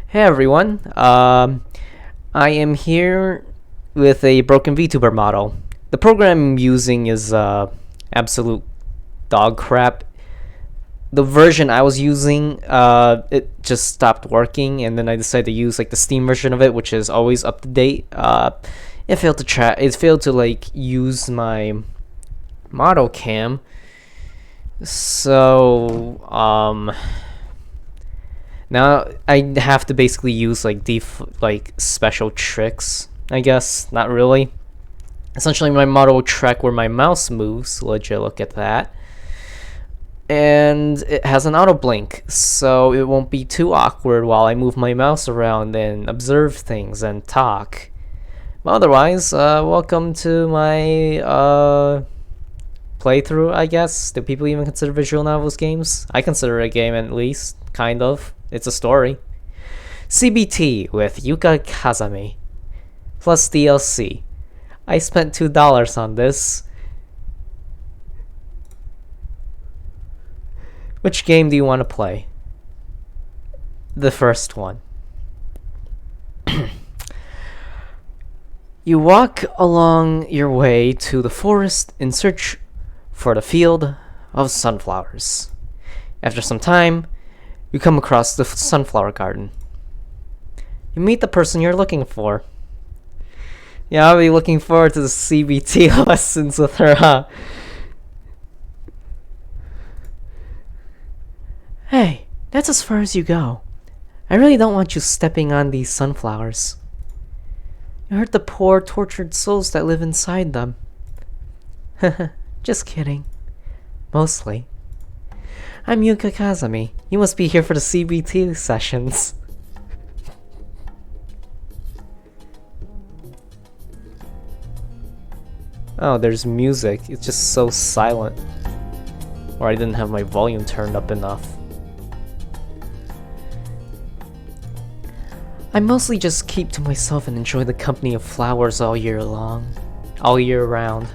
Hey everyone, I am here with a broken VTuber model. The program I'm using is absolute dog crap. The version I was using, it just stopped working, and then I decided to use like the Steam version of it, which is always up to date. It failed to It failed to like use my model cam. So now I have to basically use like special tricks, I guess. Not really. Essentially, my model will track where my mouse moves. Legit, look at that. And it has an auto blink, so it won't be too awkward while I move my mouse around and observe things and talk. But otherwise, welcome to my playthrough, I guess. Do people even consider visual novels games? I consider it a game, at least, kind of. It's a story. CBT with Yuuka Kazami plus DLC. I spent $2 on this. Which game do you want to play? The first one. You walk along your way to the forest in search for the field of sunflowers. After some time, you come across the sunflower garden. You meet the person you're looking for. Yeah, I'll be looking forward to the CBT lessons with her, huh? Hey, that's as far as you go. I really don't want you stepping on these sunflowers. You hurt the poor, tortured souls that live inside them. Just kidding. Mostly. I'm Yuuka Kazami. You must be here for the CBT sessions. Oh, there's music. It's just so silent. Or I didn't have my volume turned up enough. I mostly just keep to myself and enjoy the company of flowers all year round.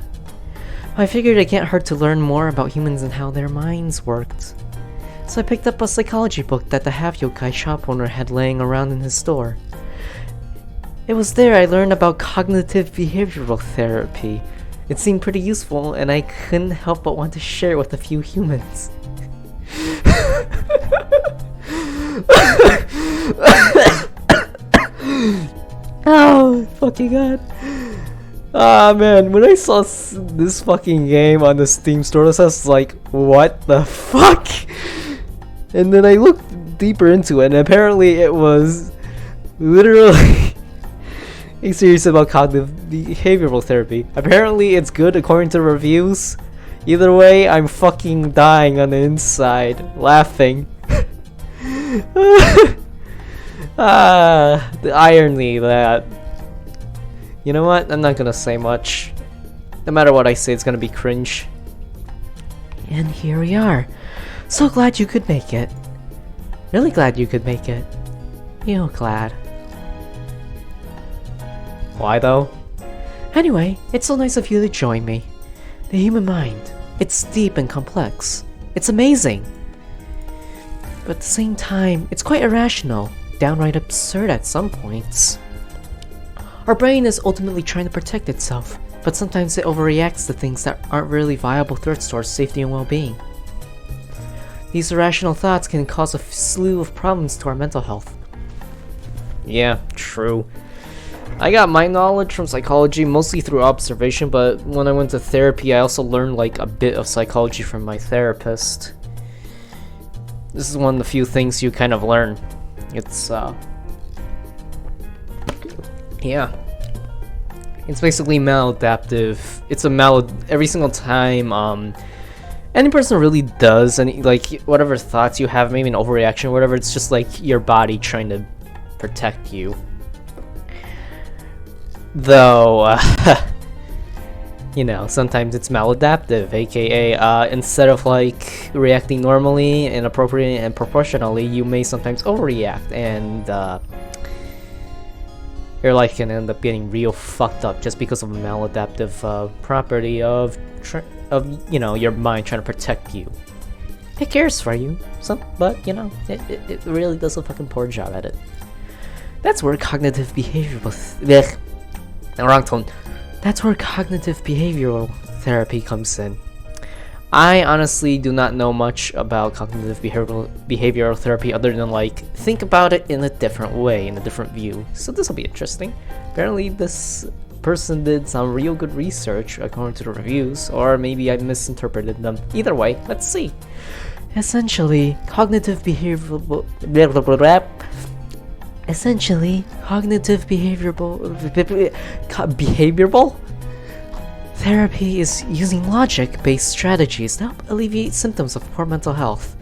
I figured it can't hurt to learn more about humans and how their minds worked. So I picked up a psychology book that the half-yokai shop owner had laying around in his store. It was there I learned about cognitive behavioral therapy. It seemed pretty useful, and I couldn't help but want to share it with a few humans. Oh, fucking god. Ah, man, when I saw this fucking game on the Steam store, I was like, what the fuck? And then I looked deeper into it, and apparently it was literally a series about cognitive behavioral therapy. Apparently it's good according to reviews. Either way, I'm fucking dying on the inside, laughing. The irony that... You know what? I'm not gonna say much. No matter what I say, it's gonna be cringe. And here we are. So glad you could make it. Really glad you could make it. You glad. Why though? Anyway, it's so nice of you to join me. The human mind. It's deep and complex. It's amazing. But at the same time, it's quite irrational. Downright absurd at some points. Our brain is ultimately trying to protect itself, but sometimes it overreacts to things that aren't really viable threats to our safety and well-being. These irrational thoughts can cause a slew of problems to our mental health. Yeah, true. I got my knowledge from psychology mostly through observation, but when I went to therapy, I also learned like a bit of psychology from my therapist. This is one of the few things you kind of learn. It's yeah. It's basically maladaptive. It's every single time any person really does any like whatever thoughts you have, maybe an overreaction or whatever, it's just like your body trying to protect you. Though you know, sometimes it's maladaptive, aka instead of like reacting normally and appropriately and proportionally, you may sometimes overreact, and your life can end up getting real fucked up just because of a maladaptive property of you know, your mind trying to protect you. It cares for you, but you know, it really does a fucking poor job at it. That's where cognitive behavioral th- wrong tone. That's where cognitive behavioral therapy comes in. I honestly do not know much about cognitive behavioral therapy other than like think about it in a different way, in a different view. So this will be interesting. Apparently this person did some real good research according to the reviews, or maybe I misinterpreted them. Either way, let's see. Essentially, cognitive behavioral therapy is using logic-based strategies to help alleviate symptoms of poor mental health.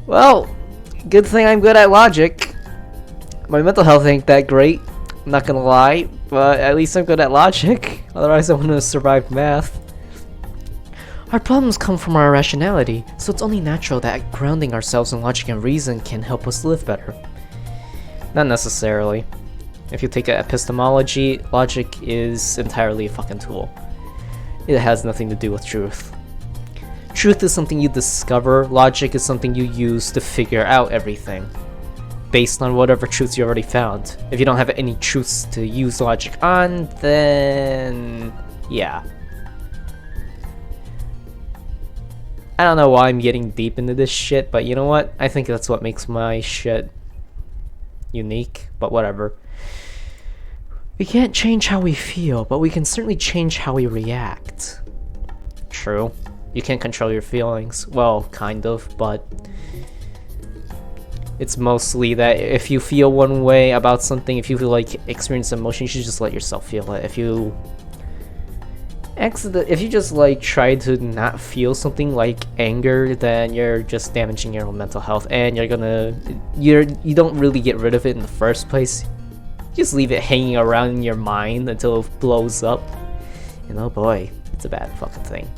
Well, good thing I'm good at logic. My mental health ain't that great, I'm not gonna lie, but at least I'm good at logic. Otherwise I wouldn't have survived math. Our problems come from our irrationality, so it's only natural that grounding ourselves in logic and reason can help us live better. Not necessarily. If you take epistemology, logic is entirely a fucking tool. It has nothing to do with truth. Truth is something you discover, logic is something you use to figure out everything, based on whatever truths you already found. If you don't have any truths to use logic on, then yeah. I don't know why I'm getting deep into this shit, but you know what? I think that's what makes my shit unique, but whatever. We can't change how we feel, but we can certainly change how we react. True. You can't control your feelings. Well, kind of, but it's mostly that if you feel one way about something, if you feel like experience emotion, you should just let yourself feel it. If you just like try to not feel something like anger, then you're just damaging your own mental health, and you don't really get rid of it in the first place. Just leave it hanging around in your mind until it blows up. And oh boy, it's a bad fucking thing.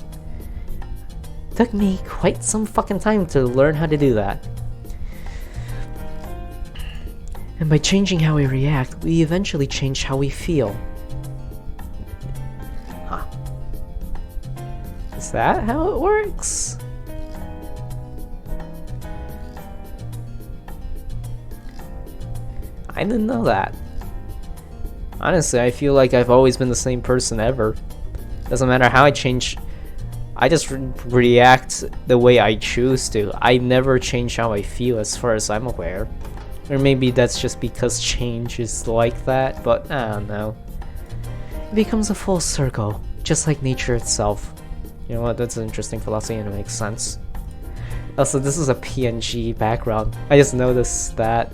Took me quite some fucking time to learn how to do that. And by changing how we react, we eventually change how we feel. Huh. Is that how it works? I didn't know that. Honestly, I feel like I've always been the same person ever. Doesn't matter how I change, I just react the way I choose to. I never change how I feel as far as I'm aware. Or maybe that's just because change is like that, but I don't know. It becomes a full circle, just like nature itself. You know what, that's an interesting philosophy and it makes sense. Also, this is a PNG background. I just noticed that.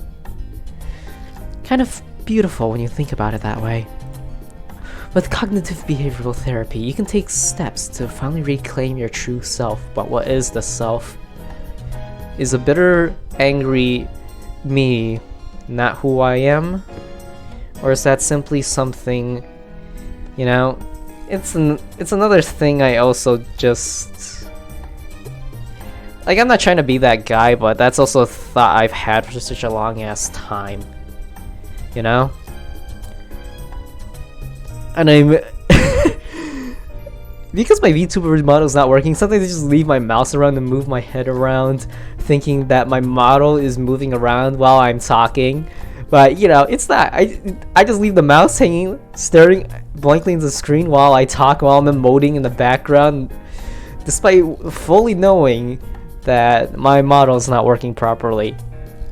Kind of beautiful when you think about it that way. With cognitive behavioral therapy, you can take steps to finally reclaim your true self. But what is the self? Is a bitter, angry me not who I am? Or is that simply something, you know, it's another thing I also just... Like, I'm not trying to be that guy, but that's also a thought I've had for such a long ass time. You know? And I'm... Because my VTuber model is not working, sometimes I just leave my mouse around and move my head around, thinking that my model is moving around while I'm talking. But, you know, it's not. I just leave the mouse hanging, staring blankly into the screen while I talk, while I'm emoting in the background, despite fully knowing that my model is not working properly.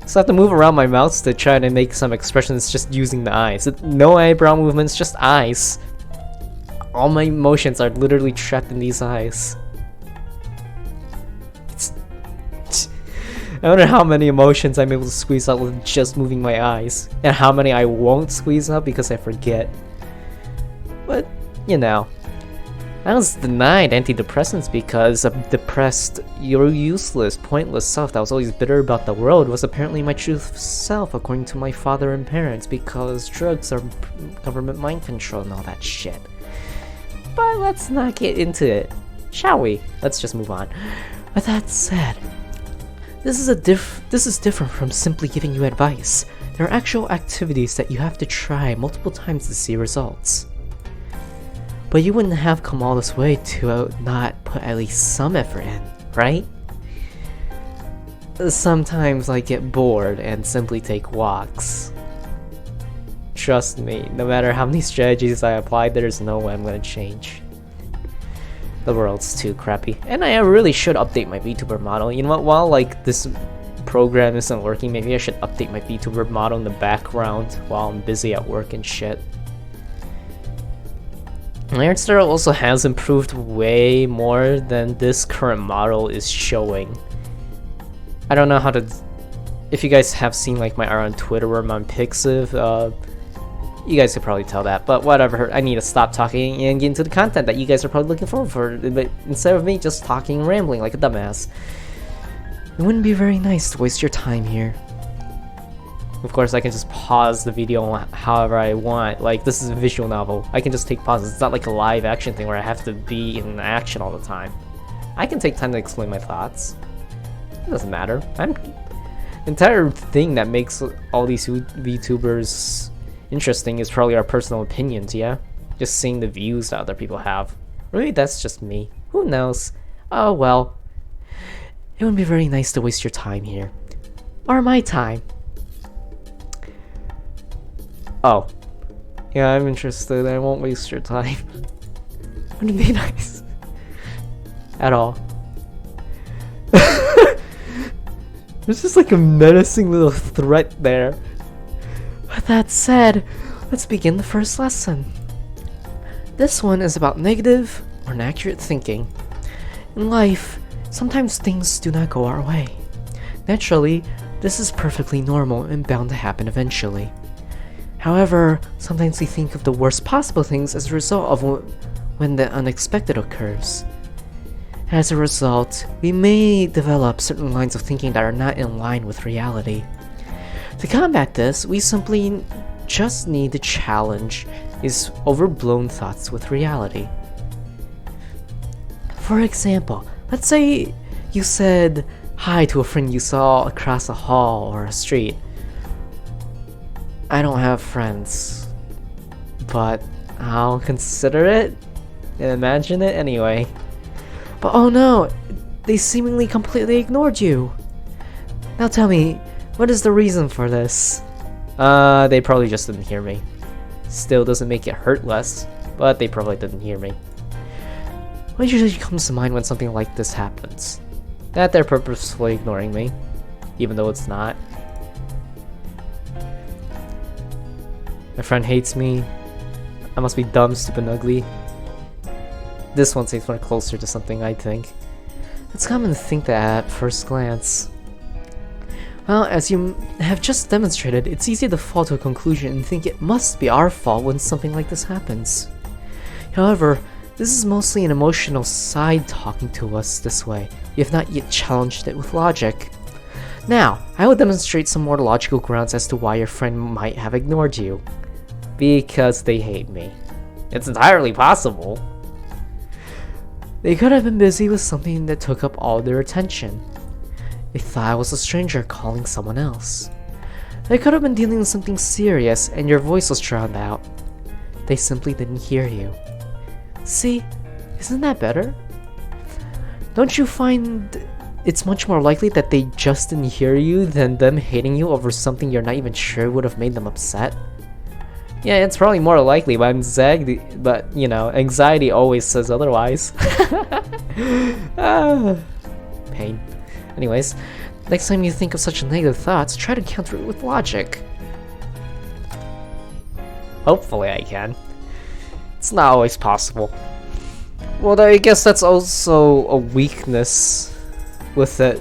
So I have to move around my mouse to try to make some expressions just using the eyes. No eyebrow movements, just eyes. All my emotions are literally trapped in these eyes. I wonder how many emotions I'm able to squeeze out with just moving my eyes. And how many I won't squeeze out because I forget. But, you know. I was denied antidepressants because a depressed, you're useless, pointless self that was always bitter about the world was apparently my true self according to my father and parents, because drugs are government mind control and all that shit. But let's not get into it, shall we? Let's just move on. With that said, this is different from simply giving you advice. There are actual activities that you have to try multiple times to see results. But you wouldn't have come all this way to not put at least some effort in, right? Sometimes I get bored and simply take walks. Trust me, no matter how many strategies I apply, there's no way I'm gonna change. The world's too crappy. And I really should update my VTuber model. You know what, while like this program isn't working, maybe I should update my VTuber model in the background while I'm busy at work and shit. My art style also has improved way more than this current model is showing. I don't know how to... If you guys have seen like my art on Twitter or I'm on Pixiv, you guys could probably tell that, but whatever. I need to stop talking and get into the content that you guys are probably looking forward for, but instead of me just talking and rambling like a dumbass. It wouldn't be very nice to waste your time here. Of course, I can just pause the video however I want. Like, this is a visual novel. I can just take pauses. It's not like a live action thing where I have to be in action all the time. I can take time to explain my thoughts. It doesn't matter. The entire thing that makes all these VTubers interesting is probably our personal opinions, yeah? Just seeing the views that other people have. Really, that's just me. Who knows? Oh well. It wouldn't be very nice to waste your time here. Or my time. Oh. Yeah, I'm interested. I won't waste your time. Wouldn't be nice. At all. There's just like a menacing little threat there. With that said, let's begin the first lesson. This one is about negative or inaccurate thinking. In life, sometimes things do not go our way. Naturally, this is perfectly normal and bound to happen eventually. However, sometimes we think of the worst possible things as a result of when the unexpected occurs. As a result, we may develop certain lines of thinking that are not in line with reality. To combat this, we simply just need to challenge these overblown thoughts with reality. For example, let's say you said hi to a friend you saw across a hall or a street. I don't have friends, but I'll consider it and imagine it anyway. But oh no, they seemingly completely ignored you. Now tell me, what is the reason for this? They probably just didn't hear me. Still doesn't make it hurt less, but they probably didn't hear me. What usually comes to mind when something like this happens? That they're purposefully ignoring me, even though it's not. My friend hates me. I must be dumb, stupid, and ugly. This one seems more closer to something I think. It's common to think that at first glance. Well, as you have just demonstrated, it's easy to fall to a conclusion and think it must be our fault when something like this happens. However, this is mostly an emotional side talking to us this way. You have not yet challenged it with logic. Now, I will demonstrate some more logical grounds as to why your friend might have ignored you. Because they hate me. It's entirely possible. They could have been busy with something that took up all their attention. They thought I was a stranger calling someone else. They could have been dealing with something serious and your voice was drowned out. They simply didn't hear you. See, isn't that better? Don't you find it's much more likely that they just didn't hear you than them hating you over something you're not even sure would have made them upset? Yeah, it's probably more likely, but you know, anxiety always says otherwise. Pain. Anyways, next time you think of such negative thoughts, try to counter it with logic. Hopefully I can. It's not always possible. Well, I guess that's also a weakness with it.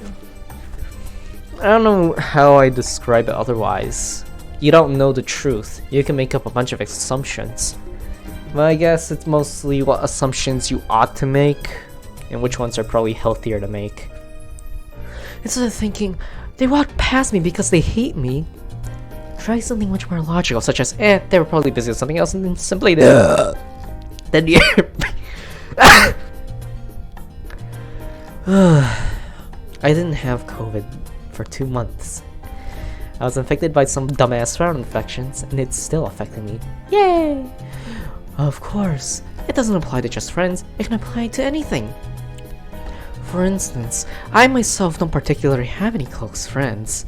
I don't know how I describe it otherwise. You don't know the truth. You can make up a bunch of assumptions. But I guess it's mostly what assumptions you ought to make, and which ones are probably healthier to make. Instead of thinking, they walked past me because they hate me, try something much more logical, such as, they were probably busy with something else and then simply didn't hear me. I didn't have COVID for 2 months. I was infected by some dumbass viral infections, and it's still affecting me. Yay! Of course, it doesn't apply to just friends, it can apply to anything. For instance, I myself don't particularly have any close friends,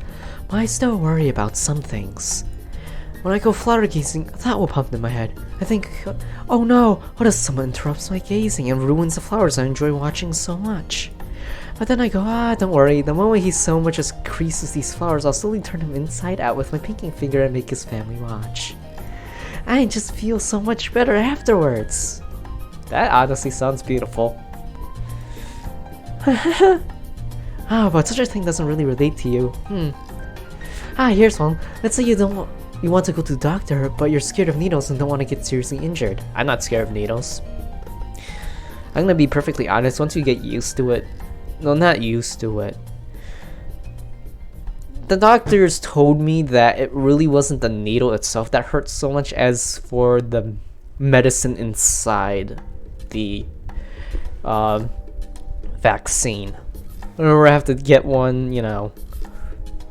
but I still worry about some things. When I go flower gazing, a thought will pop in my head. I think, oh no, what if someone interrupts my gazing and ruins the flowers I enjoy watching so much? But then I go, don't worry, the moment he so much as creases these flowers, I'll slowly turn him inside out with my pinking finger and make his family watch. I just feel so much better afterwards. That honestly sounds beautiful. But such a thing doesn't really relate to you. Here's one. Let's say you want to go to the doctor, but you're scared of needles and don't want to get seriously injured. I'm not scared of needles. I'm gonna be perfectly honest, once you get used to it, no, not used to it. The doctors told me that it really wasn't the needle itself that hurt so much as for the medicine inside the vaccine. Or I have to get one, you know.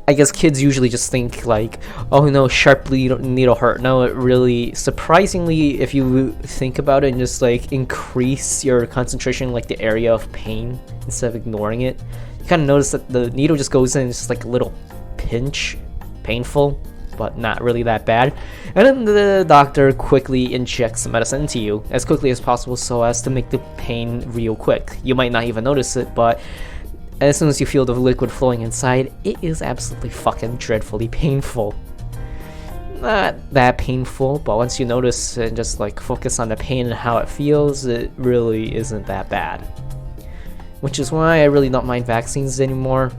I guess kids usually just think like, oh no, sharp needle hurt. No, it really, surprisingly, if you think about it and just like increase your concentration, like the area of pain instead of ignoring it, you kind of notice that the needle just goes in, it's just like a little pinch, painful, but not really that bad. And then the doctor quickly injects the medicine into you as quickly as possible so as to make the pain real quick. You might not even notice it, but as soon as you feel the liquid flowing inside, it is absolutely fucking dreadfully painful. Not that painful, but once you notice and just like focus on the pain and how it feels, it really isn't that bad. Which is why I really don't mind vaccines anymore.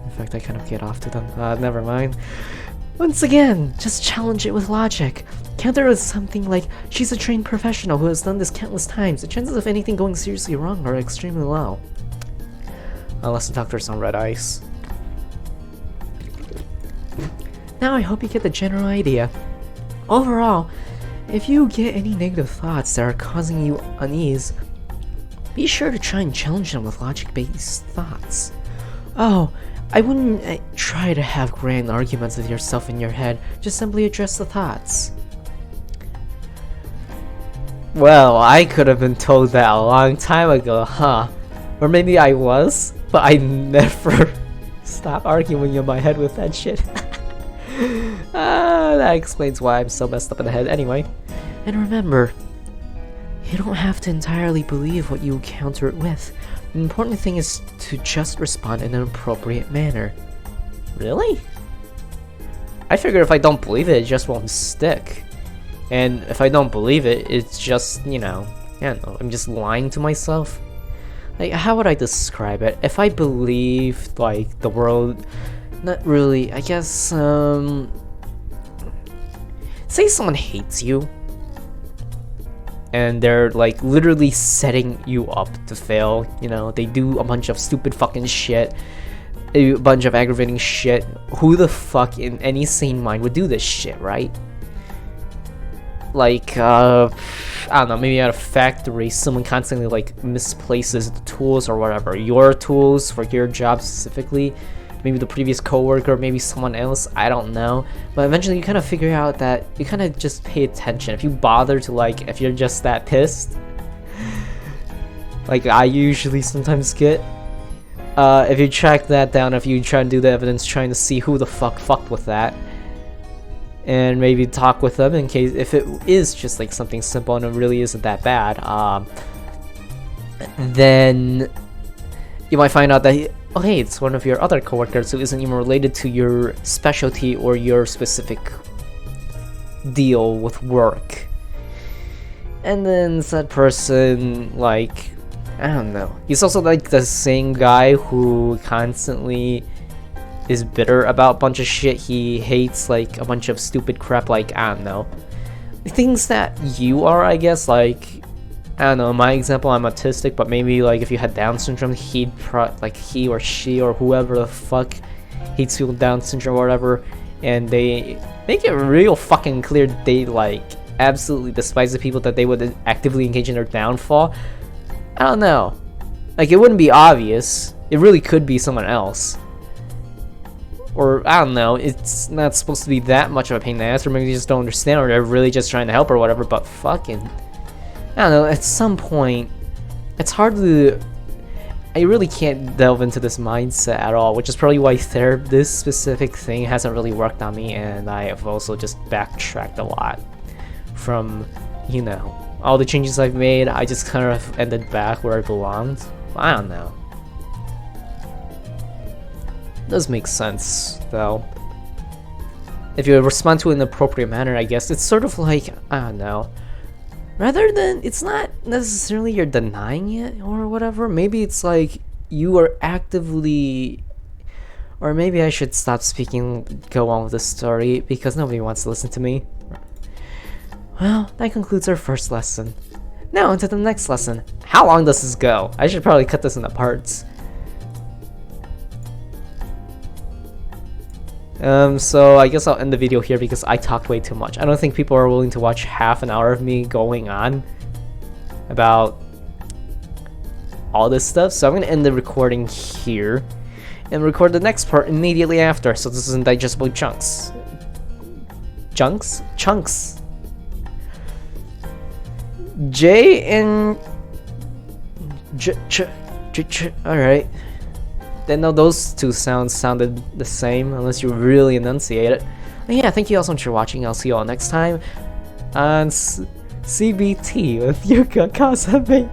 In fact, I kind of get off to them. Never mind. Once again, just challenge it with logic. Counter with something like, she's a trained professional who has done this countless times. The chances of anything going seriously wrong are extremely low. Unless the doctor's on red ice. Now I hope you get the general idea. Overall, if you get any negative thoughts that are causing you unease, be sure to try and challenge them with logic-based thoughts. Oh, I wouldn't try to have grand arguments with yourself in your head, just simply address the thoughts. Well, I could have been told that a long time ago, huh? Or maybe I was, but I never stop arguing in my head with that shit. That explains why I'm so messed up in the head anyway. And remember, you don't have to entirely believe what you counter it with. The important thing is to just respond in an appropriate manner. Really? I figure if I don't believe it, it just won't stick. And if I don't believe it, it's just, you know, I don't know, I'm just lying to myself. Like, how would I describe it? If I believed, like, the world... Not really, I guess, say someone hates you. And they're, like, literally setting you up to fail, you know? They do a bunch of stupid fucking shit. A bunch of aggravating shit. Who the fuck in any sane mind would do this shit, right? Like, I don't know, maybe at a factory, someone constantly, like, misplaces the tools or whatever. Your tools for your job specifically. Maybe the previous coworker, maybe someone else, I don't know. But eventually you kind of figure out that you kind of just pay attention. If you bother to, like, if you're just that pissed, like I usually sometimes get, if you track that down, if you try and do the evidence trying to see who the fuck fucked with that, and maybe talk with them in case, if it is just like something simple and it really isn't that bad, then you might find out that, oh hey, it's one of your other coworkers who isn't even related to your specialty or your specific deal with work. And then said person, like, I don't know, he's also like the same guy who constantly is bitter about a bunch of shit. He hates like a bunch of stupid crap, like, I don't know, things that you are, I guess, like, I don't know, in my example, I'm autistic, but maybe like if you had Down syndrome, like he or she or whoever the fuck hates people with Down syndrome or whatever, and they make it real fucking clear they like absolutely despise the people that they would actively engage in their downfall. I don't know, like it wouldn't be obvious. It really could be someone else. Or, I don't know, it's not supposed to be that much of a pain in the ass, or maybe they just don't understand, or they're really just trying to help or whatever, but fucking, I don't know, at some point, it's hard to, I really can't delve into this mindset at all, which is probably why this specific thing hasn't really worked on me, and I have also just backtracked a lot from, you know, all the changes I've made. I just kind of ended back where I belonged. I don't know. Does make sense, though. If you respond to it in an appropriate manner, I guess it's sort of like, I don't know. Rather than, it's not necessarily you're denying it or whatever. Maybe it's like you are actively, or maybe I should stop speaking, go on with the story, because nobody wants to listen to me. Well, that concludes our first lesson. Now onto the next lesson. How long does this go? I should probably cut this into parts. So I guess I'll end the video here because I talked way too much. I don't think people are willing to watch half an hour of me going on about all this stuff. So I'm gonna end the recording here and record the next part immediately after, so this is in digestible chunks. Chunks. J and alright. Didn't know those two sounds sounded the same unless you really enunciate it. And yeah, thank you all so much for watching. I'll see you all next time on CBT with Yuuka, Kazami.